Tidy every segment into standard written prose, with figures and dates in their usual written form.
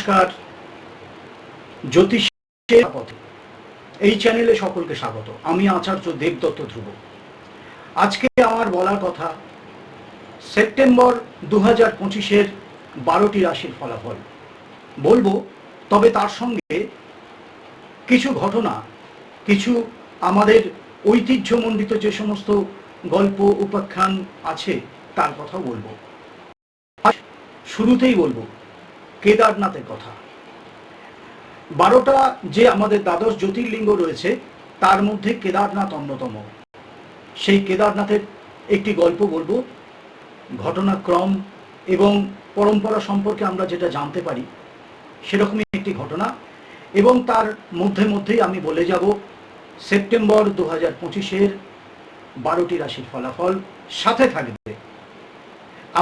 নমস্কার, জ্যোতিষের পথে এই চ্যানেলে সকলকে স্বাগত। আমি আচার্য দেবদত্ত ধ্রুব। আজকে আমার বলার কথা সেপ্টেম্বর 2025-এর 12টি রাশির ফলাফল বলবো। তবে তার সঙ্গে কিছু ঘটনা, কিছু আমাদের ঐতিহ্যমণ্ডিত যে সমস্ত গল্প উপাখ্যান আছে তার কথা বলবো। শুরুতেই বলবো কেদারনাথের কথা। 12টা যে আমাদের দ্বাদশ জ্যোতির্লিঙ্গ রয়েছে তার মধ্যে কেদারনাথ অন্যতম। সেই কেদারনাথের একটি গল্প বলবো। ঘটনাক্রম এবং পরম্পরা সম্পর্কে আমরা যেটা জানতে পারি সেরকমই একটি ঘটনা, এবং তার মধ্যেই আমি বলে যাব সেপ্টেম্বর 2025-এর 12টি রাশির ফলাফল। সাথে থাকবে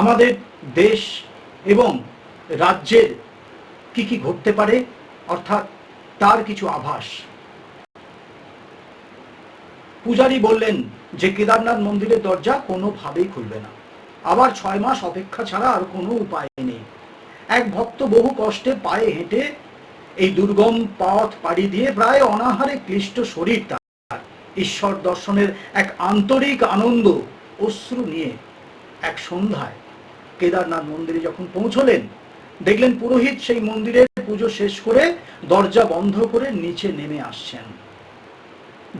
আমাদের দেশ এবং রাজ্যের কি কি ঘটতে পারে, অর্থাৎ তার কিছু আভাস। পূজারী বললেন যে কেদারনাথ মন্দিরের দরজা কোনোভাবেই খুলবে না। আবার 6 মাস অপেক্ষা ছাড়া আর কোনো উপায় নেই। এক ভক্ত বহু কষ্টে পায়ে হেঁটে এই দুর্গম পথ পাড়ি দিয়ে প্রায় অনাহারে ক্লিষ্ট শরীর তার ঈশ্বর দর্শনের এক আন্তরিক আনন্দ অশ্রু নিয়ে এক সন্ধ্যায় কেদারনাথ মন্দিরে যখন পৌঁছলেন, দেখলেন পুরোহিত সেই মন্দিরের পুজো শেষ করে দরজা বন্ধ করে নিচে নেমে আসছেন।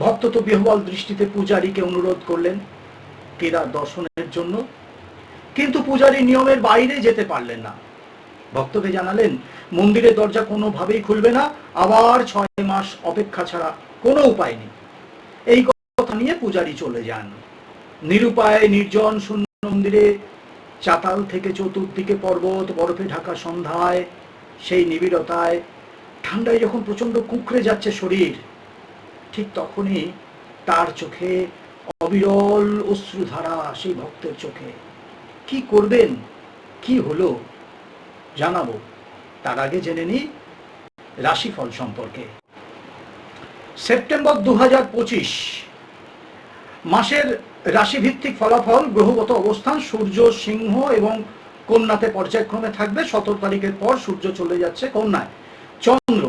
ভক্ত তো বিহ্বল দৃষ্টিতে পূজারীকে অনুরোধ করলেন কেদার দর্শনের জন্য, কিন্তু পূজারী নিয়মের বাইরে যেতে পারলেন না। ভক্তকে জানালেন মন্দিরের দরজা কোনোভাবেই খুলবে না, আবার 6 মাস অপেক্ষা ছাড়া কোনো উপায় নেই। এই কথা নিয়ে পূজারী চলে যান। নিরুপায় নির্জন শূন্য মন্দিরে চাতাল থেকে চতুর্দিকে পর্বত, বরফে ঢাকা সন্ধ্যায়, সেই নিবিড়তায় ঠান্ডায় যখন প্রচন্ড কুঁকড়ে যাচ্ছে শরীর, ঠিক তখনই তার চোখে অবিরল অশ্রুধারা। সেই ভক্তের চোখে কি করবেন, কি হলো জানাবো। তার আগে জেনে নিই রাশিফল সম্পর্কে। সেপ্টেম্বর 2025 মাসের রাশিভিত্তিক ফলাফল। গ্রহগত অবস্থান সূর্য সিংহ এবং কন্যাতে পর্যায়ক্রমে থাকবে। 17 তারিখের পর সূর্য চলে যাচ্ছে কন্যায়। চন্দ্র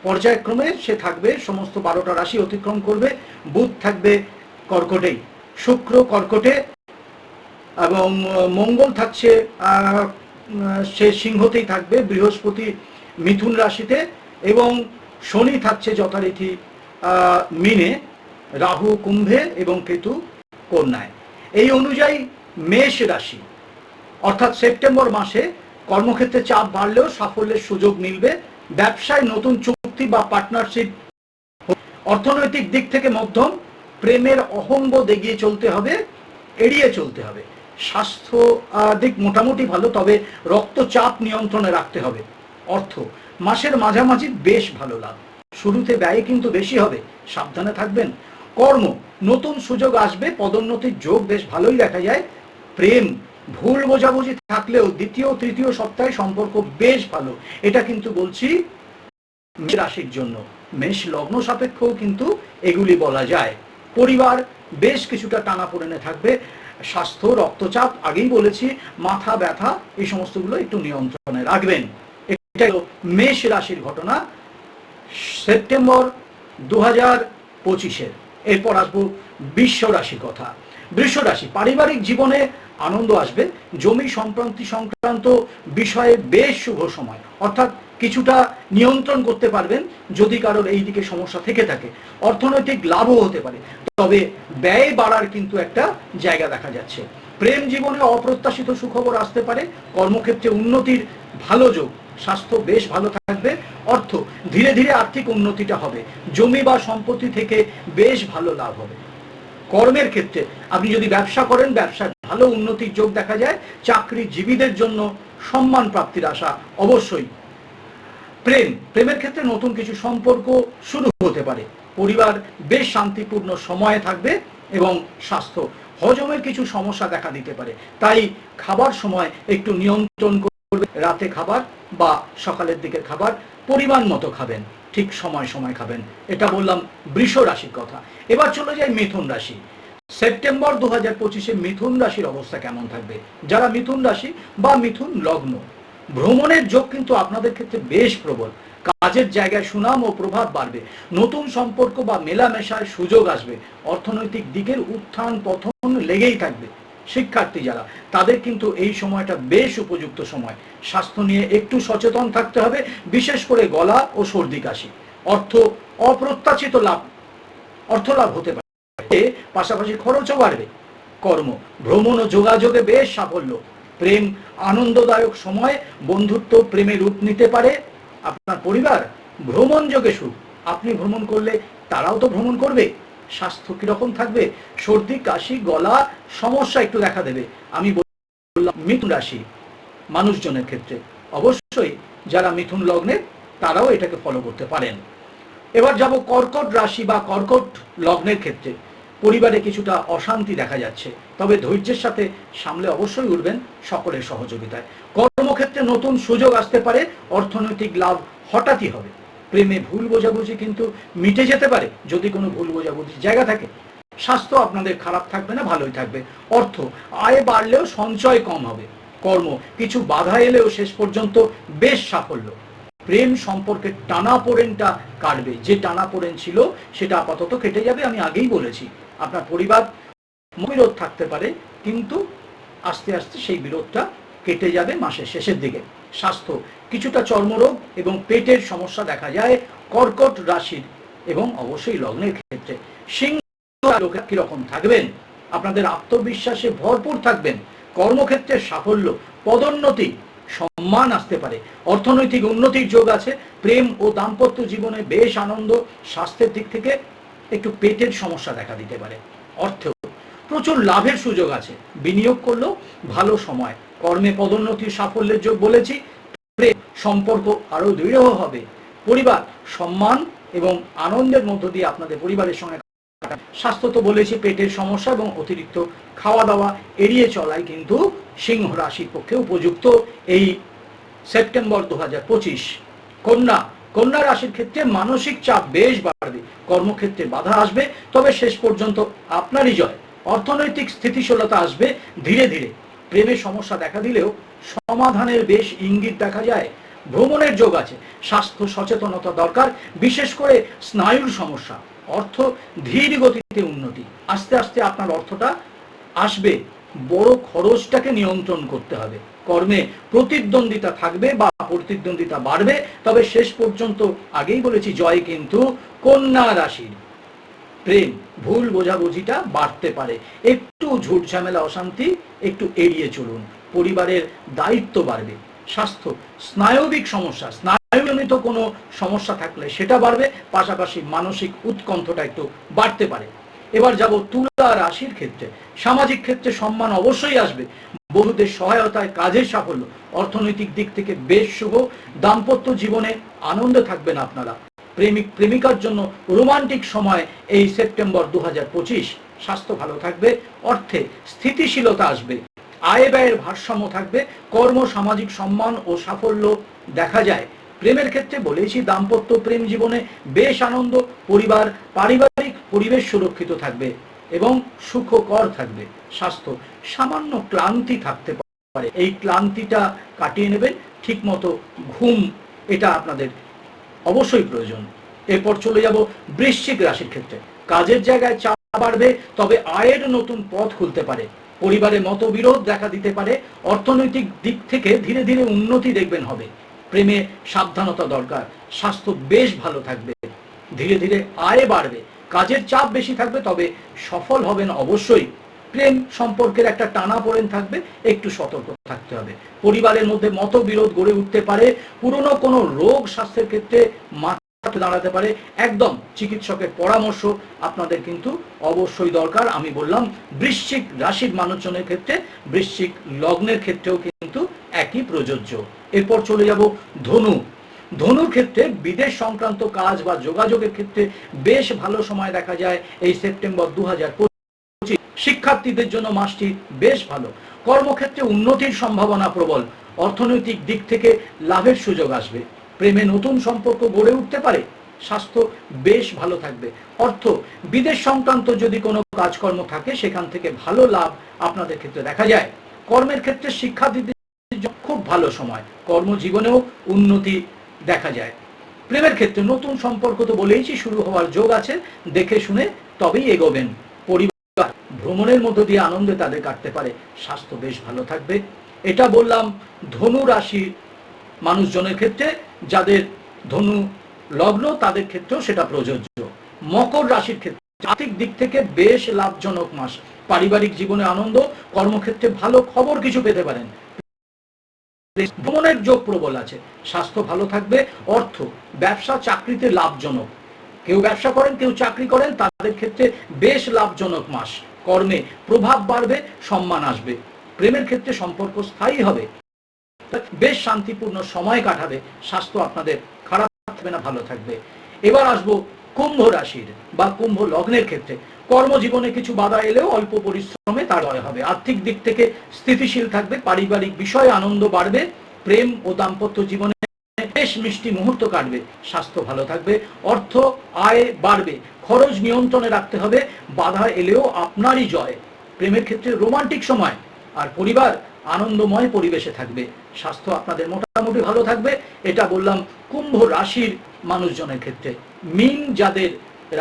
পর্যায়ক্রমে সে থাকবে, সমস্ত 12টা রাশি অতিক্রম করবে। বুধ থাকবে কর্কটেই, শুক্র কর্কটে, এবং মঙ্গল থাকছে সে সিংহতেই থাকবে, বৃহস্পতি মিথুন রাশিতে, এবং শনি থাকছে যথারীতি মিনে, রাহু কুম্ভে এবং কেতু কন্যায়। এই অনুযায়ী মেষ রাশি, অর্থাৎ সেপ্টেম্বর মাসে কর্মক্ষেত্রে চাপ বাড়লেও সাফল্যের সুযোগ মিলবে। ব্যবসায় নতুন চুক্তি বা পার্টনারশিপ। অর্থনৈতিক দিক থেকে মধ্যম। প্রেমের অহঙ্গ দেখিয়ে চলতে হবে, এড়িয়ে চলতে হবে। স্বাস্থ্য দিক মোটামুটি ভালো, তবে রক্তচাপ নিয়ন্ত্রণে রাখতে হবে। অর্থ মাসের মাঝামাঝি বেশ ভালো লাভ। শুরুতে ব্যয় কিন্তু বেশি হবে, সাবধানে থাকবেন। কর্ম নতুন সুযোগ আসবে, পদোন্নতির যোগ বেশ ভালোই দেখা যায়। প্রেম ভুল বোঝাবুঝি থাকলেও দ্বিতীয় তৃতীয় সপ্তাহে সম্পর্ক বেশ ভালো। এটা কিন্তু বলছি মেষ রাশির জন্য। মেষ লগ্ন সাপেক্ষও কিন্তু এগুলি বলা যায়। পরিবার বেশ কিছুটা টানাপোড়েনে থাকবে। স্বাস্থ্য রক্তচাপ আগেই বলেছি, মাথা ব্যথা এই সমস্তগুলো একটু নিয়ন্ত্রণে রাখবেন। এটাই মেষ রাশির ঘটনা সেপ্টেম্বর 2025-এর। এরপর আসবো বৃষ রাশির কথা। বৃষ রাশি, পারিবারিক জীবনে আনন্দ আসবে। জমি সম্পত্তি সংক্রান্ত বিষয়ে বেশ শুভ সময়, অর্থাৎ কিছুটা নিয়ন্ত্রণ করতে পারবেন যদি কারোর এই দিকে সমস্যা থেকে থাকে। অর্থনৈতিক লাভও হতে পারে, তবে ব্যয় বাড়ার কিন্তু একটা জায়গা দেখা যাচ্ছে। প্রেম জীবনে অপ্রত্যাশিত সুখবর আসতে পারে। কর্মক্ষেত্রে উন্নতির ভালো যোগ। স্বাস্থ্য বেশ ভালো থাকবে। অর্থ ধীরে ধীরে আর্থিক উন্নতিটা হবে। জমি বা সম্পত্তি থেকে বেশ ভালো লাভ হবে। কর্মের ক্ষেত্রে আপনি যদি ব্যবসা করেন, ব্যবসায় ভালো উন্নতির যোগ দেখা যায়। চাকরিজীবীদের জন্য সম্মান প্রাপ্তির আশা অবশ্যই। প্রেমের ক্ষেত্রে নতুন কিছু সম্পর্ক শুরু হতে পারে। পরিবার বেশ শান্তিপূর্ণ সময়ে থাকবে। এবং স্বাস্থ্য হজমের কিছু সমস্যা দেখা দিতে পারে, তাই খাবার সময় একটু নিয়ন্ত্রণ করবে। রাতে খাবার বা সকালের দিকের খাবার পরিমাণ মতো খাবেন, ঠিক সময় সময় খাবেন। এটা বললাম বৃষ রাশির কথা। এবার চলে যাই মিথুন রাশি। সেপ্টেম্বর 2025-এ মিথুন রাশির অবস্থা কেমন থাকবে? যারা মিথুন রাশি বা মিথুন লগ্ন, ভ্রমণের যোগ কিন্তু আপনাদের ক্ষেত্রে বেশ প্রবল। কাজের জায়গায় সুনাম ও প্রভাব বাড়বে, নতুন সম্পর্ক বা মেলামেশার সুযোগ আসবে, অর্থনৈতিক দিকের উত্থান পতন লেগেই থাকবে। শিক্ষার্থী যারা, তাদের কিন্তু এই সময়টা বেশ উপযুক্ত সময়। স্বাস্থ্য নিয়ে একটু সচেতন থাকতে হবে, বিশেষ করে গলা ও সর্দি কাশি। অর্থ অপ্রত্যাশিত লাভ, অর্থ লাভ হতে পারে, পাশাপাশি খরচও বাড়বে। কর্ম, ভ্রমণ ও যোগাযোগে বেশ সাফল্য। প্রেম আনন্দদায়ক সময়, বন্ধুত্ব প্রেমে রূপ নিতে পারে। আপনার পরিবার ভ্রমণ যোগে সুখ, আপনি ভ্রমণ করলে তারাও তো ভ্রমণ করবে। স্বাস্থ্য কিরকম থাকবে? সর্দি কাশি গলা সমস্যা একটু দেখা দেবে। আমি বললাম মিথুন রাশি মানুষজনের ক্ষেত্রে, অবশ্যই যারা মিথুন লগ্নের তারাও এটাকে ফলো করতে পারেন। এবার যাব কর্কট রাশি বা কর্কট লগ্নের ক্ষেত্রে। পরিবারে কিছুটা অশান্তি দেখা যাচ্ছে, তবে ধৈর্যের সাথে সামলে অবশ্যই উঠবেন সকলের সহযোগিতায়। কর্মক্ষেত্রে নতুন সুযোগ আসতে পারে, অর্থনৈতিক লাভ হঠাৎই হবে। প্রেমে ভুল বোঝাবুঝি কিন্তু মিটে যেতে পারে যদি কোনো ভুল বোঝাবুঝির জায়গা থাকে। স্বাস্থ্য আপনাদের খারাপ থাকবে না, ভালোই থাকবে। অর্থ আয় বাড়লেও সঞ্চয় কম হবে। কর্ম কিছু বাধা এলেও শেষ পর্যন্ত বেশ সাফল্য। প্রেম সম্পর্কে টানাপোড়েনটা কাটবে, যে টানাপোড়েন ছিল সেটা আপাতত কেটে যাবে। আমি আগেই বলেছি আপনার পরিবার বিরোধ থাকতে পারে, কিন্তু আস্তে আস্তে সেই বিরোধটা কেটে যাবে মাসের শেষের দিকে। স্বাস্থ্য কিছুটা চর্মরোগ এবং পেটের সমস্যা দেখা যায় কর্কট রাশির এবং অবশ্যই লগ্নের ক্ষেত্রে। সিংহ লোকেরা কিরকম থাকবেন? আপনাদের আত্মবিশ্বাসে ভরপুর থাকবেন। কর্মক্ষেত্রে সাফল্য, পদোন্নতি, সম্মান আসতে পারে। অর্থনৈতিক উন্নতির যোগ আছে। প্রেম ও দাম্পত্য জীবনে বেশ আনন্দ। স্বাস্থ্যের দিক থেকে একটু পেটের সমস্যা দেখা দিতে পারে। অর্থ প্রচুর লাভের সুযোগ আছে, বিনিয়োগ করলেও ভালো সময়। কর্মে পদোন্নতির সাফল্যের যোগ বলেছি। প্রেম সম্পর্ক আরো দৃঢ় হবে। পরিবার সম্মান এবং আনন্দের মধ্য দিয়ে আপনাদের পরিবারের সঙ্গে। স্বাস্থ্য তো বলেছি, পেটের সমস্যা এবং অতিরিক্ত খাওয়া দাওয়া এড়িয়ে চলাই কিন্তু সিংহ রাশির পক্ষে উপযুক্ত এই সেপ্টেম্বর 2025। কন্যা, কন্যা রাশির ক্ষেত্রে মানসিক চাপ বেশ বাড়বে, কর্মক্ষেত্রে বাধা আসবে, তবে শেষ পর্যন্ত আপনারই জয়। অর্থনৈতিক স্থিতিশীলতা আসবে ধীরে ধীরে। প্রেমের সমস্যা দেখা দিলেও সমাধানের বেশ ইঙ্গিত দেখা যায়। ভ্রমণের যোগ আছে। স্বাস্থ্য সচেতনতা দরকার, বিশেষ করে স্নায়ুর সমস্যা। অর্থ ধীর গতিতে উন্নতি, আস্তে আস্তে আপনার অর্থটা আসবে। বড় খরচটাকে নিয়ন্ত্রণ করতে হবে। কর্মে প্রতিদ্বন্দ্বিতা থাকবে বা প্রতিদ্বন্দ্বিতা বাড়বে, তবে শেষ পর্যন্ত আগেই বলেছি জয় কিন্তু কন্যা রাশির। প্রেম ভুল বোঝাবুঝিটা বাড়তে পারে, একটু ঝুট ঝামেলা অশান্তি একটু এড়িয়ে চলুন। পরিবারের দায়িত্ব বাড়বে। স্বাস্থ্য স্নায়বিক সমস্যা, স্নায়ুজনিত কোনো সমস্যা থাকলে সেটা বাড়বে, পাশাপাশি মানসিক উৎকণ্ঠটা একটু বাড়তে পারে। এবার যাব তুলা রাশির ক্ষেত্রে। সামাজিক ক্ষেত্রে সম্মান অবশ্যই আসবে, বন্ধুদের সহায়তায় কাজের সাফল্য। অর্থনৈতিক দিক থেকে বেশ শুভ। দাম্পত্য জীবনে আনন্দে থাকবেন আপনারা। প্রেমিক প্রেমিকার জন্য রোমান্টিক সময় এই সেপ্টেম্বর 2025। স্বাস্থ্য ভালো থাকবে। অর্থে স্থিতিশীলতা আসবে। আয় ব্যয়ের ভারসাম্য থাকবে। কর্ম সামাজিক সম্মান ও সাফল্য দেখা যায়। প্রেমের ক্ষেত্রে বলেছি দাম্পত্য প্রেম জীবনে বেশ আনন্দ। পরিবার পারিবারিক পরিবেশ সুরক্ষিত থাকবে এবং সুখকর থাকবে। স্বাস্থ্য সামান্য ক্লান্তি থাকতে পারে, এই ক্লান্তিটা কাটিয়ে নেবেন। ঠিক মতো ঘুম এটা আপনাদের অবশ্যই প্রয়োজন। এরপর চলে যাব বৃশ্চিক রাশির ক্ষেত্রে। কাজের জায়গায় চাপ বাড়বে, তবে আয়ের নতুন পথ খুলতে পারে। পরিবারে মতবিরোধ দেখা দিতে পারে। অর্থনৈতিক দিক থেকে ধীরে ধীরে উন্নতি দেখবেন হবে। প্রেমে সাবধানতা দরকার। স্বাস্থ্য বেশ ভালো থাকবে, ধীরে ধীরে আয় বাড়বে। কাজের চাপ বেশি থাকবে, তবে সফল হবেন অবশ্যই। প্রেম সম্পর্কের একটা টানাপোড়েন থাকবে, একটু সতর্ক থাকতে হবে। পরিবারের মধ্যে মতবিরোধ গড়ে উঠতে পারে। পুরনো কোনো রোগ স্বাস্থ্যের ক্ষেত্রে মাথা দাঁড়াতে পারে। একদম চিকিৎসকের পরামর্শ আপনাদের কিন্তু অবশ্যই দরকার। আমি বললাম বৃশ্চিক রাশির মানুষজনের ক্ষেত্রে, বৃশ্চিক লগ্নের ক্ষেত্রেও কিন্তু একই প্রযোজ্য। এরপর চলে যাব ধনু। ধনুর ক্ষেত্রে বিদেশ সংক্রান্ত কাজ বা যোগাযোগের ক্ষেত্রে বেশ ভালো সময় দেখা যায় এই সেপ্টেম্বর 2025। শিক্ষার্থীদের জন্য মাসটি বেশ ভালো। কর্মক্ষেত্রে উন্নতির সম্ভাবনা প্রবল। অর্থনৈতিক দিক থেকে লাভের সুযোগ আসবে। প্রেমে নতুন সম্পর্ক গড়ে উঠতে পারে। স্বাস্থ্য বেশ ভালো থাকবে। অর্থ বিদেশ সংক্রান্ত যদি কোনো কাজকর্ম থাকে সেখান থেকে ভালো লাভ আপনাদের ক্ষেত্রে দেখা যায়। কর্মের ক্ষেত্রে শিক্ষার্থীদের খুব ভালো সময়, কর্মজীবনেও উন্নতি দেখা যায়। প্রেমের ক্ষেত্রে নতুন সম্পর্ক তো বলেইছি শুরু হওয়ার যোগ আছে, দেখে শুনে তবেই এগোবেন। পরিবার ভ্রমণের মধ্য দিয়ে আনন্দে তাদের কাটতে পারে, স্বাস্থ্য বেশ ভালো থাকবে। এটা বললাম ধনু রাশির মানুষজনের ক্ষেত্রে, যাদের ধনু লগ্ন তাদের ক্ষেত্রেও সেটা প্রযোজ্য। মকর রাশির ক্ষেত্রে আর্থিক দিক থেকে বেশ লাভজনক মাস, পারিবারিক জীবনে আনন্দ, কর্মক্ষেত্রে ভালো খবর কিছু পেতে পারেন, ভ্রমণের যোগ প্রবল আছে, স্বাস্থ্য ভালো থাকবে, অর্থ ব্যবসা চাকরিতে লাভজনক, কেউ ব্যবসা করেন কেউ চাকরি করেন তাদের ক্ষেত্রে বেশ লাভজনক মাস, কর্মে প্রভাব বাড়বে, সম্মান আসবে, প্রেমের ক্ষেত্রে সম্পর্ক স্থায়ী হবে, বেশ শান্তিপূর্ণ সময় কাটাবে, স্বাস্থ্য আপনাদের খারাপ থাকবে না, ভালো থাকবে। এবার আসবো কুম্ভ রাশির বা কুম্ভ লগ্নের ক্ষেত্রে। কর্মজীবনে কিছু বাধা এলেও অল্প পরিশ্রমে তার জয় হবে, আর্থিক দিক থেকে স্থিতিশীল থাকবে, পারিবারিক বিষয়ে আনন্দ বাড়বে, প্রেম ও দাম্পত্য জীবনে বেশ মিষ্টি মুহূর্ত কাটবে, স্বাস্থ্য ভালো থাকবে, অর্থ আয় বাড়বে, খরচ নিয়ন্ত্রণে রাখতে হবে, বাধা এলেও আপনারই জয়, প্রেমের ক্ষেত্রে রোমান্টিক সময়, আর পরিবার আনন্দময় পরিবেশে থাকবে, স্বাস্থ্য আপনাদের মোটামুটি ভালো থাকবে। এটা বললাম কুম্ভ রাশির মানুষজনের ক্ষেত্রে। মীন যাদের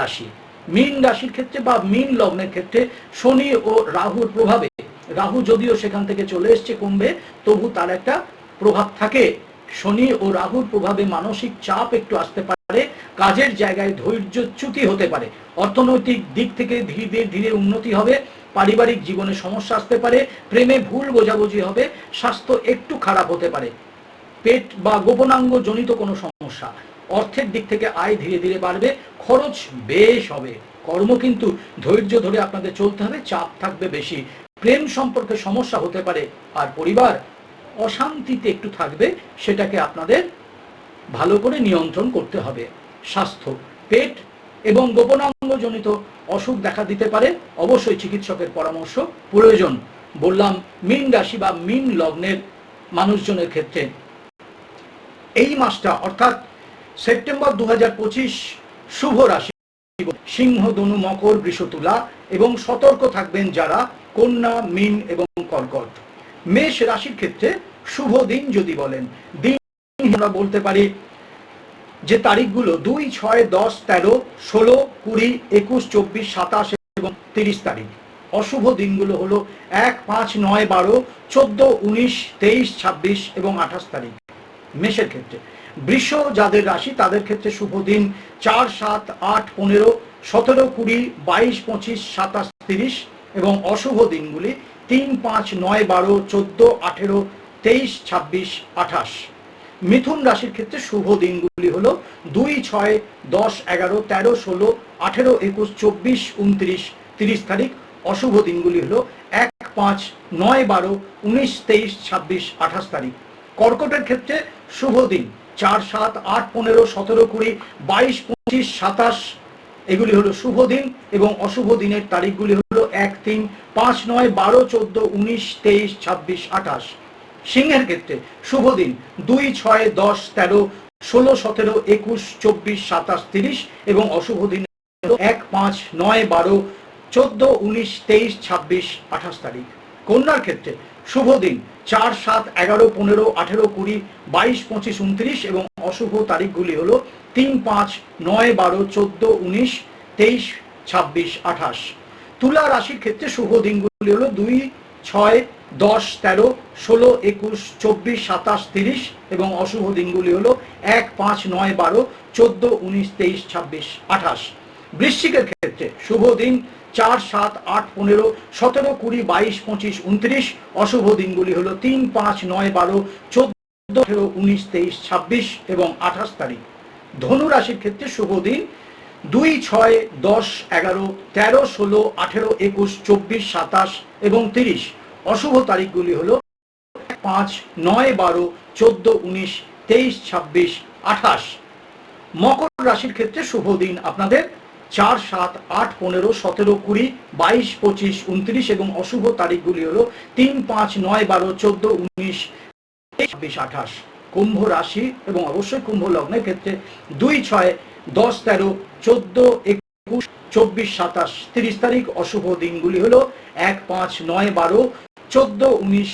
রাশি, মীন রাশির ক্ষেত্রে বা মীন লগ্নের ক্ষেত্রে শনি ও রাহুর প্রভাবে, রাহু যদিও সেখান থেকে চলে এসছে কুম্ভে, তবু তার একটা প্রভাব থাকে। শনি ও রাহুর প্রভাবে মানসিক চাপ একটু আসতে পারে, কাজের জায়গায় ধৈর্যচ্যুতি হতে পারে, অর্থনৈতিক দিক থেকে ধীরে ধীরে উন্নতি হবে, পারিবারিক জীবনে সমস্যা আসতে পারে, প্রেমে ভুল বোঝাবুঝি হবে, স্বাস্থ্য একটু খারাপ হতে পারে, পেট বা গোপনাঙ্গ জনিত কোনো সমস্যা, অর্থের দিক থেকে আয় ধীরে ধীরে বাড়বে, খরচ বেশ হবে, কর্ম কিন্তু ধৈর্য ধরে আপনাদের চলতে হবে, চাপ থাকবে বেশি, প্রেম সম্পর্কে সমস্যা হতে পারে, আর পরিবার অশান্তিতে একটু থাকবে, সেটাকে আপনাদের ভালো করে নিয়ন্ত্রণ করতে হবে। স্বাস্থ্য পেট এবং গোপনাঙ্গ জনিত অসুখ দেখা দিতে পারে, অবশ্যই চিকিৎসকের পরামর্শ প্রয়োজন। বললাম মীন রাশি বা মীন লগ্নের মানুষজনের ক্ষেত্রে এই মাসটা অর্থাৎ সেপ্টেম্বর 2025 শুভ রাশি সিংহ, ধনু, মকর, বৃষ, তুলা, এবং সতর্ক থাকবেন যারা কন্যা, মীন এবং কর্কট। মেষ রাশির ক্ষেত্রে শুভ দিন যদি বলেন, দিন আমরা বলতে পারি যে তারিখগুলো 2, 6, 10, 13, 16, 20, 21, 24, 27 এবং 30 তারিখ। অশুভ দিনগুলো হলো 1, 5, 9, 12, 14, 19, 23, 26 এবং 28 তারিখ মেষের ক্ষেত্রে। বৃষ যাদের রাশি তাদের ক্ষেত্রে শুভ দিন 4, 7, 8, 15, 17, 20, 22, 25, 27, 30 এবং অশুভ দিনগুলি 3, 5, 9, 12, 14, 18, 23, 26, 28। মিথুন রাশির ক্ষেত্রে শুভ দিনগুলি হলো 2, 6, 10, 11, 13, 16, 18, 21, 24, 29, 30 তারিখ। অশুভ দিনগুলি হলো 1, 5, 9, 12, 19, 23, 26, 28 তারিখ। কর্কটের ক্ষেত্রে শুভ দিন 4, 7, 8, 15, 17, 20, 22, 25, 27 এগুলি হলো শুভ দিন, এবং অশুভ দিনের তারিখগুলি হলো 1, 3, 5, 9, 12, 14, 19, 23, 26, 28। সিংহের ক্ষেত্রে শুভ দিন 2, 6, 10, 13, 16, 17, 21, 24, 27, 30 এবং অশুভ দিন 1, 5, 9, 12, 14, 19, 23, 26, 28 তারিখ। কন্যার ক্ষেত্রে শুভ দিন 4, 7, 11, 15, 18, 20, 22, 25, 29 এবং অশুভ তারিখগুলি হলো 3, 5, 9, 12, 14, 19, 23, 26, 28। তুলা রাশির ক্ষেত্রে শুভ দিনগুলি হলো 2, 6, 10, 13, 16, 21, 24, 27, 30 এবং অশুভ দিনগুলি হলো 1, 5, 9, 12, 14, 19, 23, 26, 28। বৃশ্চিকের ক্ষেত্রে শুভ দিন 4, 7, 8, 15, 17, 20, 22, 25, 29। অশুভ দিনগুলি হলো 3, 5, 9, 12, 14, 18, 19, 23, 26 এবং 28 তারিখ। ধনু রাশির ক্ষেত্রে শুভ দিন 2, 6, 10, 11, 13, 16, 18, 21, 24, 27 এবং 30। অশুভ তারিখগুলি হলো 5, 9, 12, 14, 19, 23, 26, 28। মকর রাশির ক্ষেত্রে শুভ দিন আপনাদের 4, 7, 8, 15, 17, 20, 22, 25, 29 এবং অশুভ তারিখগুলি হলো 3, 5, 9, 12, 14, 19, 26, 28। কুম্ভ রাশি এবং অবশ্যই কুম্ভ লগ্নের ক্ষেত্রে 2, 6, 10, 13, 14, 21, 24, 27, 30 তারিখ। অশুভ দিনগুলি হলো 1, 5, 9, 12, 14, 19,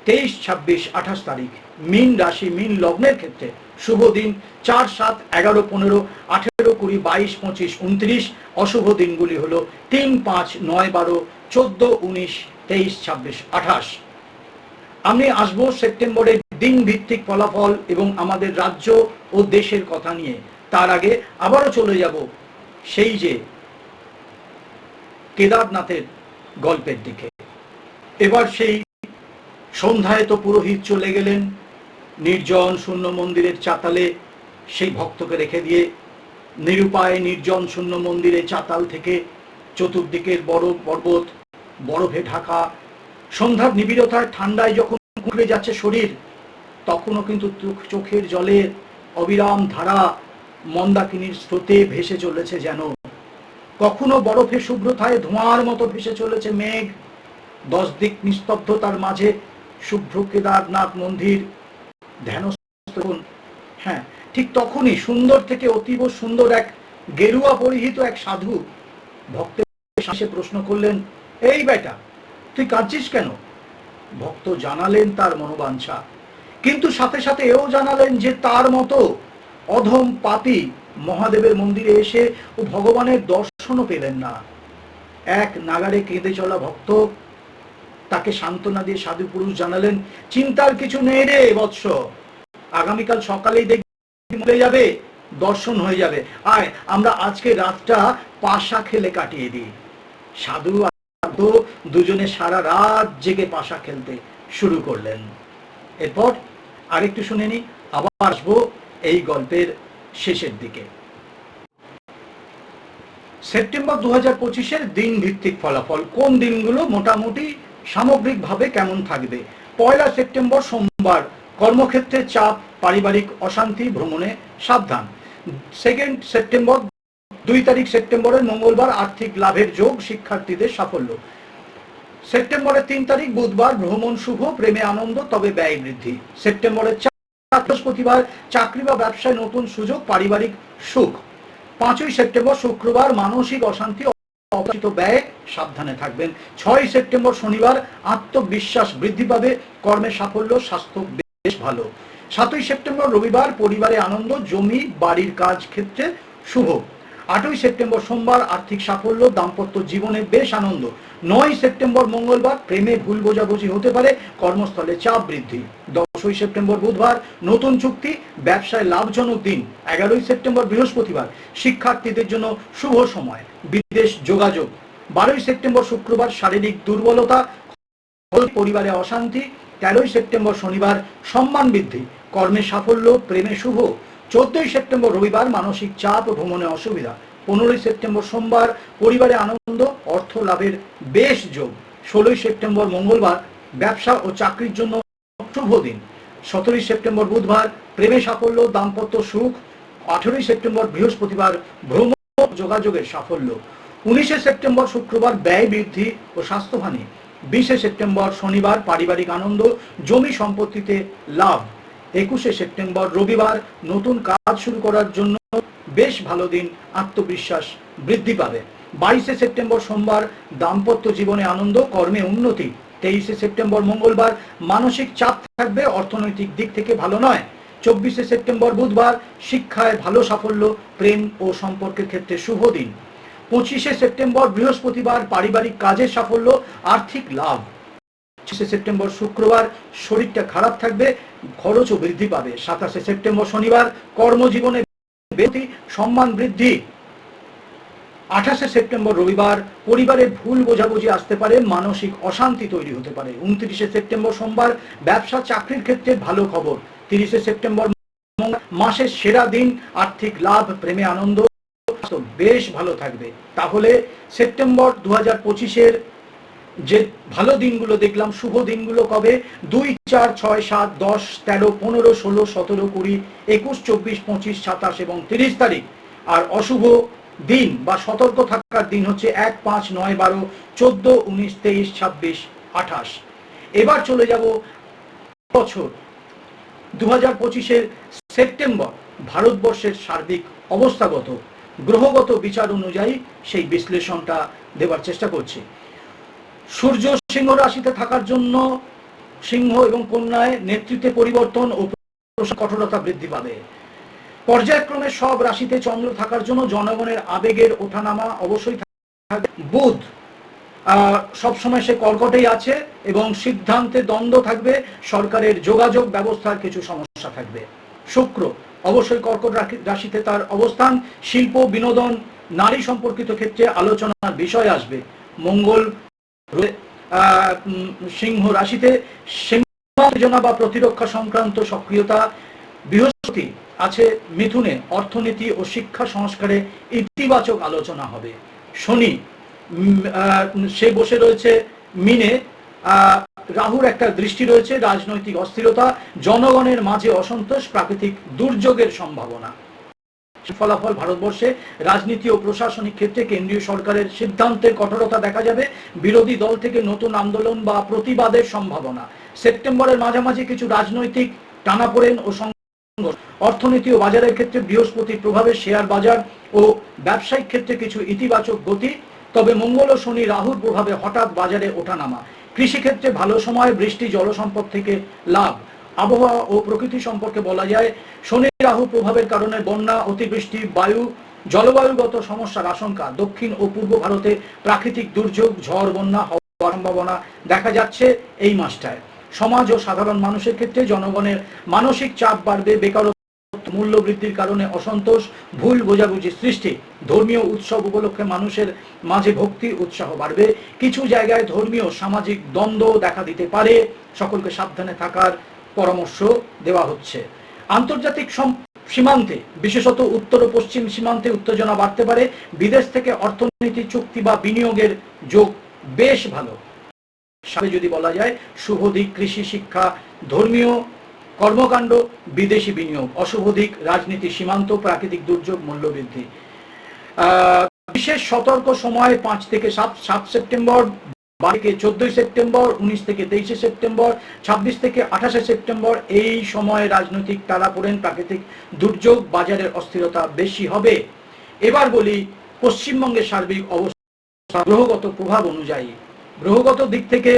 23, 26, 28 তারিখ মীন রাশি মীন লগ্নের ক্ষেত্রে শুভ দিন 4, 7, 11, 15, 18, 20, 22, 25, 29। অশুভ দিনগুলি হলো 3, 5, 9, 12, 14, 19, 23, 26, 28। আমি আসবো সেপ্টেম্বরের দিন ভিত্তিক ফলাফল এবং আমাদের রাজ্য ও দেশের কথা নিয়ে। তার আগে আবারও চলে যাব সেই যে কেদারনাথের গল্পের দিকে। এবার সেই সন্ধ্যায় তো পুরোহিত চলে গেলেন নির্জন শূন্য মন্দিরের চাতালে সেই ভক্তকে রেখে দিয়ে। নিরুপায় নির্জন শূন্য মন্দিরে চাতাল থেকে চতুর্দিকের বরফ পর্বত, বরফে ঢাকা, সন্ধ্যার নিবিড়তায় ঠান্ডায় যখন কুঁকড়ে যাচ্ছে শরীর, তখনও কিন্তু চোখের জলের অবিরাম ধারা মন্দাকিনীর স্রোতে ভেসে চলেছে যেন। কখনো বরফে শুভ্রতায় ধোঁয়ার মতো ভেসে চলেছে মেঘ। 10 দিক নিস্তব্ধতার মাঝে শুভ্র কেদারনাথ মন্দির ধ্যানস্থ। হ্যাঁ, ঠিক তখনই সুন্দর থেকে অতীব সুন্দর এক গেরুয়া পরিহিত এক সাধু ভক্তের সাথে প্রশ্ন করলেন, এই বেটা তুই কাঁদছিস কেন? ভক্ত জানালেন তার মনোবাঞ্ছা, কিন্তু সাথে সাথে এও জানালেন যে তার মতো অধম পাপী মহাদেবের মন্দিরে এসে ও ভগবানের দর্শনও পেলেন না। এক নাগারে কেঁদে চলা ভক্ত তাকে সান্ত্বনা দিয়ে সাধু পুরুষ জানালেন, চিন্তার কিছু নেই রে বৎস, আগামীকাল সকালেই দেখবি মরে যাবে, দর্শন হয়ে যাবে। আয় আমরা আজকে রাতটা পাশা খেলে কাটিয়ে দিই। সাধু আর দুজনে সারা রাত জেগে পাশা খেলতে শুরু করলেন। এরপর আরেকটু শুনে নি, আবার আসবো এই গল্পের শেষের দিকে। সেপ্টেম্বর 2025-এর দিন ভিত্তিক ফলাফল কোন দিনগুলো মোটামুটি সামগ্রিকভাবে কেমন থাকবে? 1 সেপ্টেম্বর সোমবার কর্মক্ষেত্রে চাপ, পারিবারিক অশান্তি, ভ্রমণে সাবধান। 2 সেপ্টেম্বর 2 তারিখ সেপ্টেম্বরের মঙ্গলবার আর্থিক লাভের যোগ, শিক্ষার্থীদের সাফল্য। সেপ্টেম্বরের 3 তারিখ বুধবার ভ্রমণ শুভ, প্রেমে আনন্দ তবে ব্যয় বৃদ্ধি। সেপ্টেম্বরের 4 বৃহস্পতিবার চাকরি বা ব্যবসায় নতুন সুযোগ, পারিবারিক সুখ। 5 সেপ্টেম্বর শুক্রবার মানসিক অশান্তি, অপ্রত্যাশিত ব্যয়, সাবধানে থাকবেন। 6 সেপ্টেম্বর শনিবার আত্মবিশ্বাস বৃদ্ধি পাবে, কর্মে সাফল্য, স্বাস্থ্য বেশ ভালো। 7 সেপ্টেম্বর রবিবার পরিবারে আনন্দ, জমি বাড়ির কাজ ক্ষেত্রে শুভ। 8 সেপ্টেম্বর সোমবার আর্থিক সাফল্য, দাম্পত্য জীবনে বেশ আনন্দ। 9 সেপ্টেম্বর মঙ্গলবার প্রেমে ভুল বোঝাবুঝি হতে পারে, কর্মস্থলে চাপ বৃদ্ধি। 10 সেপ্টেম্বর বুধবার নতুন চুক্তি, ব্যবসায় লাভজনক দিন। 11 সেপ্টেম্বর বৃহস্পতিবার শিক্ষার্থীদের জন্য শুভ সময়, বিদেশ যোগাযোগ। 12 সেপ্টেম্বর শুক্রবার শারীরিক দুর্বলতা, পরিবারে অশান্তি। 13 সেপ্টেম্বর শনিবার সম্মান বৃদ্ধি, কর্মে সাফল্য, প্রেমে শুভ। 14 সেপ্টেম্বর রবিবার মানসিক চাপ, ভ্রমণে অসুবিধা। 15 সেপ্টেম্বর সোমবার পরিবারে আনন্দ, অর্থ লাভের বেশ যোগ। 16 সেপ্টেম্বর মঙ্গলবার ব্যবসা ও চাকরির জন্য শুভ দিন। 17 সেপ্টেম্বর বুধবার প্রেমে সাফল্য, দাম্পত্য সুখ। 18 সেপ্টেম্বর বৃহস্পতিবার ভ্রমণ যোগাযোগের সাফল্য। 19 সেপ্টেম্বর শুক্রবার ব্যয় বৃদ্ধি ও স্বাস্থ্যহানি। 20 সেপ্টেম্বর শনিবার পারিবারিক আনন্দ, জমি সম্পত্তিতে লাভ। 21 সেপ্টেম্বর রবিবার নতুন কাজ শুরু করার জন্য বেশ ভালো দিন, আত্মবিশ্বাস বৃদ্ধি পাবে। 22 সেপ্টেম্বর সোমবার দাম্পত্য জীবনে আনন্দ, কর্মে উন্নতি। 23 সেপ্টেম্বর মঙ্গলবার মানসিক চাপ থাকবে, অর্থনৈতিক দিক থেকে ভালো নয়। 24 সেপ্টেম্বর বুধবার শিক্ষায় ভালো সাফল্য, প্রেম ও সম্পর্কের ক্ষেত্রে শুভ দিন। 25 সেপ্টেম্বর বৃহস্পতিবার পারিবারিক কাজের সাফল্য, আর্থিক লাভ। 25 সেপ্টেম্বর শুক্রবার শরীরটা খারাপ থাকবে, খরচও বৃদ্ধি পাবে। 27 সেপ্টেম্বর শনিবার কর্মজীবনে সম্মান বৃদ্ধি। 28 সেপ্টেম্বর রবিবার পরিবারের ভুল বোঝাবুঝি আসতে পারে, মানসিক অশান্তি তৈরি হতে পারে। 29 সেপ্টেম্বর সোমবার ব্যবসা চাকরির ক্ষেত্রে ভালো খবর। 30 সেপ্টেম্বর মাসের সেরা দিন, আর্থিক লাভ, প্রেমে আনন্দ বেশ ভালো থাকবে। তাহলে সেপ্টেম্বর 2025-এর যে ভালো দিনগুলো দেখলাম, শুভ দিনগুলো কবে? 2, 4, 6, 7, 10, 13, 15, 16, 17, 20, 21, 24, 25, 27 এবং 30 তারিখ। আর অশুভ দিন বা সতর্ক থাকার দিন হচ্ছে 1, 5, 9, 12, 14, 19, 23, 26, 28। এবার চলে যাব বছর 2025-এর সেপ্টেম্বর ভারতবর্ষের সার্বিক অবস্থাগত গ্রহগত বিচার অনুযায়ী সেই বিশ্লেষণটা দেবার চেষ্টা করছি। সূর্য সিংহ রাশিতে থাকার জন্য সিংহ এবং কন্যায় নেতৃত্বে পরিবর্তন ও কঠোরতা বৃদ্ধি পাবে। পর্যায়ক্রমে সব রাশিতে চন্দ্র থাকার জন্য জনগণের আবেগের ওঠানামা অবশ্যই থাকবে। বুধ সবসময় সে কর্কটেই আছে এবং সিদ্ধান্তে দ্বন্দ্ব থাকবে, সরকারের যোগাযোগ ব্যবস্থার কিছু সমস্যা থাকবে। শুক্র অবশ্যই কর্কট রাশিতে তার অবস্থান, শিল্প, বিনোদন, নারী সম্পর্কিত ক্ষেত্রে আলোচনার বিষয় আসবে। মঙ্গল সিংহ রাশিতে উত্তেজনা বা প্রতিরক্ষা সংক্রান্ত সক্রিয়তা। বৃহস্পতি আছে মিথুনে, অর্থনীতি ও শিক্ষা সংস্কারে ইতিবাচক আলোচনা হবে। শনি সে বসে রয়েছে মিনে, রাহুর একটা দৃষ্টি রয়েছে, রাজনৈতিক অস্থিরতা, জনগণের মাঝে অসন্তোষ, প্রাকৃতিক দুর্যোগের সম্ভাবনা। ফলাফল ভারতবর্ষে রাজনীতি ও প্রশাসনিক ক্ষেত্রে কেন্দ্রীয় সরকারের সিদ্ধান্তের কঠোরতা দেখা যাবে, বিরোধী দল থেকে নতুন আন্দোলন বা প্রতিবাদের সম্ভাবনা। সেপ্টেম্বরের মাঝামাঝি কিছু রাজনৈতিক টানাপোড়েন ও সংঘর্ষ। অর্থনীতি ও বাজারের ক্ষেত্রে বৃহস্পতির প্রভাবে শেয়ার বাজার ও ব্যবসায়িক ক্ষেত্রে কিছু ইতিবাচক গতি, তবে মঙ্গল ও শনি রাহুর প্রভাবে হঠাৎ বাজারে ওঠানামা। কৃষিক্ষেত্রে ভালো সময়, বৃষ্টি, জলসম্পদ থেকে লাভ। আবহাওয়া ও প্রকৃতি সম্পর্কে বলা যায়, শনি রাহু প্রভাবের কারণে বন্যা, অতিবৃষ্টি, জলবায়ুগত সমস্যার আশঙ্কা। দক্ষিণ ও পূর্ব ভারতে প্রাকৃতিক দুর্যোগ, ঝড়, বন্যা হওয়ার সম্ভাবনা দেখা যাচ্ছে এই মাসটায়। সমাজ ও সাধারণ মানুষের ক্ষেত্রে জনগণের মানসিক চাপ বাড়বে, বেকারত্ব, মূল্য বৃদ্ধির কারণে অসন্তোষ, ভুল বোঝাবুঝি সৃষ্টি। ধর্মীয় উৎসব উপলক্ষে মানুষের মাঝে ভক্তি উৎসাহ বাড়বে। কিছু জায়গায় ধর্মীয় সামাজিক দ্বন্দ্ব দেখা দিতে পারে, সকলকে সাবধানে থাকার পরামর্শ দেওয়া হচ্ছে। আন্তর্জাতিক সীমান্তে, বিশেষত উত্তর ও পশ্চিম সীমান্তে উত্তেজনা বাড়তে পারে। বিদেশ থেকে অর্থনীতি, চুক্তি বা বিনিয়োগের যোগ বেশ ভালো। যদি বলা যায়, শুভ দিক কৃষি, শিক্ষা, ধর্মীয় কর্মকাণ্ড, বিদেশি বিনিয়োগ। অশুভ দিক রাজনীতি, সীমান্ত, প্রাকৃতিক দুর্যোগ, মূল্যবৃদ্ধি। বিশেষ সতর্ক সময় 5 থেকে 7 সেপ্টেম্বর, 12 থেকে 14 সেপ্টেম্বর, 19 থেকে 23 সেপ্টেম্বর, 26 থেকে 28 সেপ্টেম্বর। এই সময়ে রাজনৈতিক টানাপোড়েন, প্রাকৃতিক দুর্যোগ, বাজারের অস্থিরতা বেশি হবে। এবার বলি পশ্চিমবঙ্গের সার্বিক অবস্থা গ্রহগত প্রভাব অনুযায়ী। গ্রহগত দিক থেকে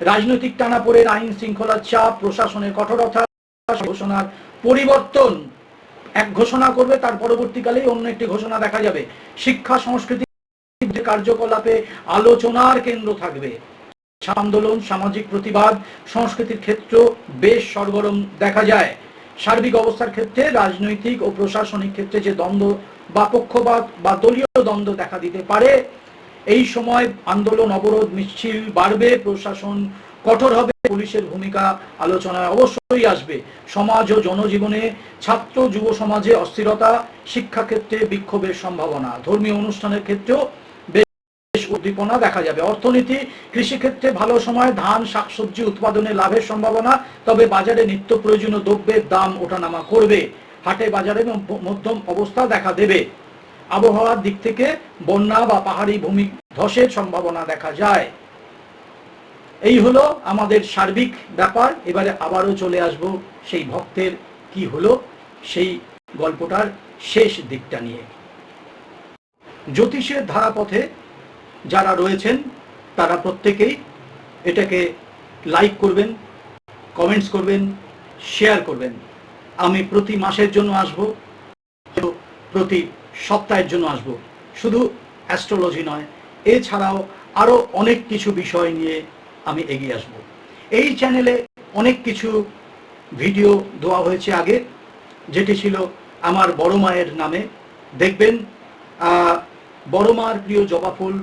রাজনৈতিক টানাপোড়েন, আইন শৃঙ্খলার চাপ, প্রশাসনের কঠোরতা, ঘোষণার পরিবর্তন। এক ঘোষণা করবে, তার পরবর্তীকালেই অন্য একটি ঘোষণা দেখা যাবে। শিক্ষা সংস্কৃতি কার্যকলাপে আলোচনার কেন্দ্র থাকবে। আন্দোলন, সামাজিক প্রতিবাদ, সংস্কৃতির ক্ষেত্র বেশ সরগরম দেখা যায়। সার্বিক অবস্থার ক্ষেত্রে রাজনৈতিক ও প্রশাসনিক ক্ষেত্রে যে দ্বন্দ্ব বা পক্ষপাত বা দলীয় দ্বন্দ্ব দেখা দিতে পারে, এই সময় আন্দোলন, অবরোধ, মিছিল বাড়বে, প্রশাসন কঠোর হবে, পুলিশের ভূমিকা আলোচনায় অবশ্যই আসবে। সমাজ ও জনজীবনে, ছাত্র যুব সমাজে অস্থিরতা, শিক্ষাক্ষেত্রে বিক্ষোভের সম্ভাবনা। ধর্মীয় অনুষ্ঠানের ক্ষেত্রেও বেশ উদ্দীপনা দেখা যাবে। অর্থনীতি, কৃষিক্ষেত্রে ভালো সময়, ধান, শাকসবজি উৎপাদনে লাভের সম্ভাবনা, তবে বাজারে নিত্য প্রয়োজনীয় দ্রব্যের দাম ওঠানামা করবে। হাটে বাজারে মধ্যম অবস্থা দেখা দেবে। আবহাওয়ার দিক থেকে বন্যা বা পাহাড়ি ভূমি ধসের সম্ভাবনা দেখা যায়। এই হলো আমাদের সার্বিক ব্যাপার। এবারে আবারও চলে আসব সেই ভক্তের কি হলো সেই গল্পটার শেষ দিকটা নিয়ে। জ্যোতিষের ধারাপথে যারা রয়েছেন তারা প্রত্যেকেই এটাকে লাইক করবেন, কমেন্টস করবেন, শেয়ার করবেন। আমি প্রতি মাসের জন্য আসব, প্রতি সপ্তাহের জন্য আসব, শুধু অ্যাস্ট্রোলজি নয়, এছাড়াও আরও অনেক কিছু বিষয় নিয়ে আমি এগিয়ে আসব। এই চ্যানেলে অনেক কিছু ভিডিও দেওয়া হয়েছে আগে, যেটি ছিল আমার বড় মায়ের নামে। দেখবেন বড় মার প্রিয় জবা ফুল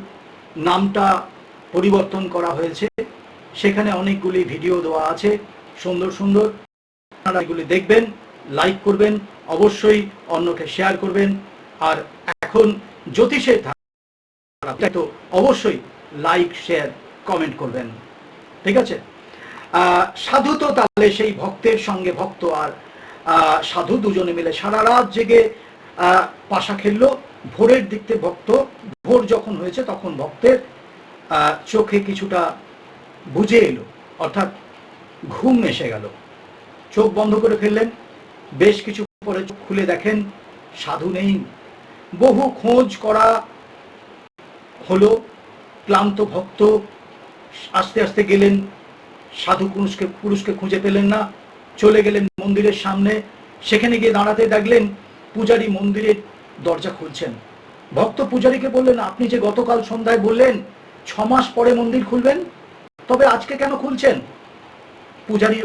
নামটা পরিবর্তন করা হয়েছে, সেখানে অনেকগুলি ভিডিও দেওয়া আছে সুন্দর সুন্দর। আপনারা এগুলি দেখবেন, লাইক করবেন, অবশ্যই অন্যকে শেয়ার করবেন। আর এখন জ্যোতিষের ধারা তো অবশ্যই লাইক, শেয়ার, কমেন্ট করবেন, ঠিক আছে? সাধু তো তাহলে সেই ভক্তের সঙ্গে ভক্ত আর সাধু দুজনে মিলে সারা রাত জেগে পাশা খেললো। ভোরের দিক থেকে ভক্ত, ভোর যখন হয়েছে তখন ভক্তের চোখে কিছুটা বুঝে এলো, অর্থাৎ ঘুম এসে গেল। চোখ বন্ধ করে ফেললেন, বেশ কিছু পরে চোখ খুলে দেখেন সাধু নেই। বহু খোঁজ করা হলো, ক্লান্ত ভক্ত আস্তে আস্তে গেলেন সাধু পুরুষকে খুঁজে পেলেন না, চলে গেলেন মন্দিরের সামনে। সেখানে গিয়ে দাঁড়াতে দেখলেন পূজারী মন্দিরের দরজা খুলছেন। ভক্ত পূজারীকে বললেন, আপনি যে গতকাল সন্ধ্যায় বললেন 6 মাস পরে মন্দির খুলবেন, তবে আজকে কেন খুলছেন? পূজারী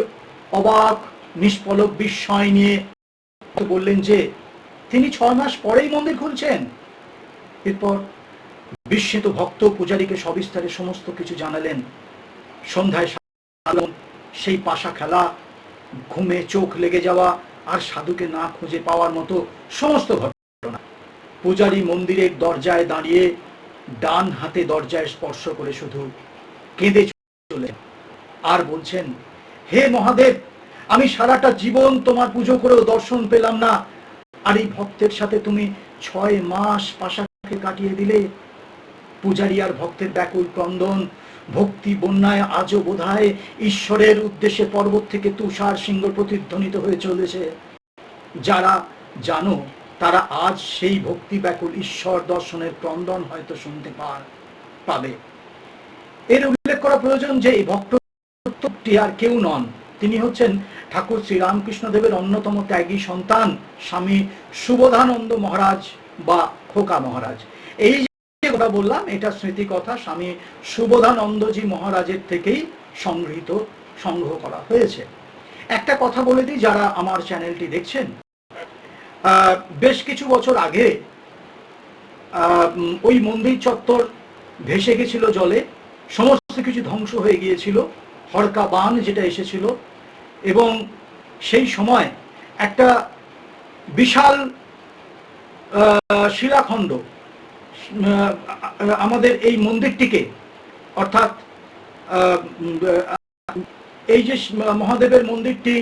অবাক নিষ্পলক বিস্ময় নিয়ে বললেন যে তিনি 6 মাস পরেই মন্দির খুলছেন। এরপর বিস্মিত ভক্ত পূজারীকে সবিস্তারে সমস্ত কিছু জানালেন। সন্ধ্যায় সেই পাশা খেলা, ঘুমে চোখ লেগে যাওয়া, আর সাধুকে না খুঁজে পাওয়ার মতো সমস্ত ঘটনা। পূজারী মন্দিরের দরজায় দাঁড়িয়ে ডান হাতে দরজায় স্পর্শ করে শুধু কেঁদে চলে আর বলছেন, হে মহাদেব, আমি সারাটা জীবন তোমার পুজো করেও দর্শন পেলাম না, আর এই ভক্তের সাথে তুমি 6 মাস পাশাকে কাটিয়ে দিলে। পূজারী আর ভক্তের ব্যাকুল ক্রন্দন ভক্তি বন্যায় আজও বোধহয় ঈশ্বরের উদ্দেশ্যে পর্বত থেকে তুষার সিংহ প্রতিধ্বনিত হয়ে চলেছে। যারা জানো তারা আজ সেই ভক্তি ব্যাকুল ঈশ্বর দর্শনের ক্রন্দন হয়তো শুনতে পাবে। এর উল্লেখ করা প্রয়োজন যে এই ভক্তটি আর কেউ নন, তিনি হচ্ছেন ঠাকুর শ্রীরামকৃষ্ণদেবের অন্যতম ত্যাগী সন্তান স্বামী সুবোধানন্দ মহারাজ বা খোকা মহারাজ। এই যে কথা বললাম এটা স্মৃতি কথা, স্বামী সুবোধানন্দজি মহারাজের থেকেই সংগ্রহ করা হয়েছে। একটা কথা বলে দিই, যারা আমার চ্যানেলটি দেখছেন, বেশ কিছু বছর আগে ওই মন্দির চত্বর ভেসে গেছিল জলে, সমস্ত কিছু ধ্বংস হয়ে গিয়েছিল, হরকা বান যেটা এসেছিল, এবং সেই সময় একটা বিশাল শিলাখণ্ড আমাদের এই মন্দিরটিকে, অর্থাৎ এই যে মহাদেবের মন্দিরটি,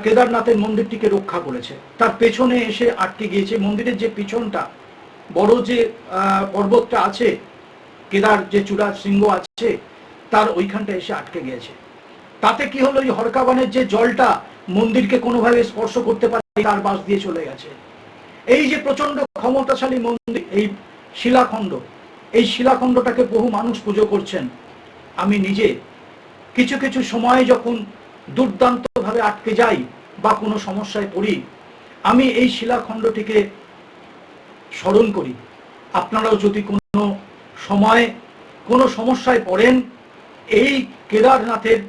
কেদারনাথের মন্দিরটিকে রক্ষা করেছে। তার পেছনে এসে আটকে গিয়েছে। মন্দিরের যে পিছনটা, বড় যে পর্বতটা আছে, কেদার যে চূড়ার শৃঙ্গ আছে, তার ওইখানটা এসে আটকে গিয়েছে। তাতে কি হলো, এই হরকাবানের যে জলটা মন্দিরকে কোনোভাবে স্পর্শ করতে পারে তার বাস দিয়ে চলে গেছে। এই যে প্রচন্ড ক্ষমতাশালী মন্দির, এই শিলাখণ্ড, এই শিলাখণ্ডটাকে বহু মানুষ পুজো করছেন। আমি নিজে কিছু কিছু সময় যখন দুর্দান্তভাবে আটকে যাই বা কোনো সমস্যায় পড়ি, আমি এই শিলাখণ্ডটিকে স্মরণ করি। আপনারাও যদি কোনো সময় কোনো সমস্যায় পড়েন, এই কেদারনাথের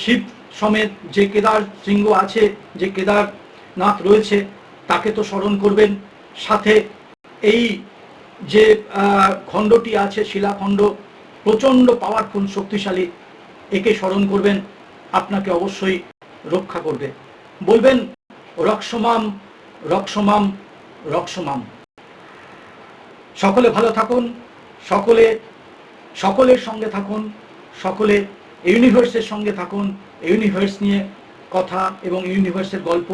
শিব সমেত যে কেদার শৃঙ্গ আছে, যে কেদারনাথ রয়েছে, তাকে তো স্মরণ করবেন, সাথে এই যে খণ্ডটি আছে শিলাখণ্ড, প্রচণ্ড পাওয়ারফুল শক্তিশালী, একে স্মরণ করবেন, আপনাকে অবশ্যই রক্ষা করবে। বলবেন রক্ষমাম রক্ষমাম রক্ষমাম। সকলে ভালো থাকুন, সকলের সঙ্গে থাকুন, সকলে ইউনিভার্সের সঙ্গে থাকুন। ইউনিভার্স নিয়ে কথা এবং ইউনিভার্সের গল্প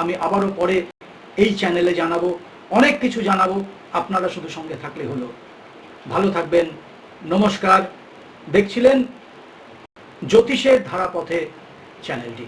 আমি আবারও পরে এই চ্যানেলে জানাবো, অনেক কিছু জানাবো। আপনারা শুধু সঙ্গে থাকলে হলো। ভালো থাকবেন, নমস্কার। দেখছিলেন জ্যোতিষের ধারাপথে চ্যানেলটি।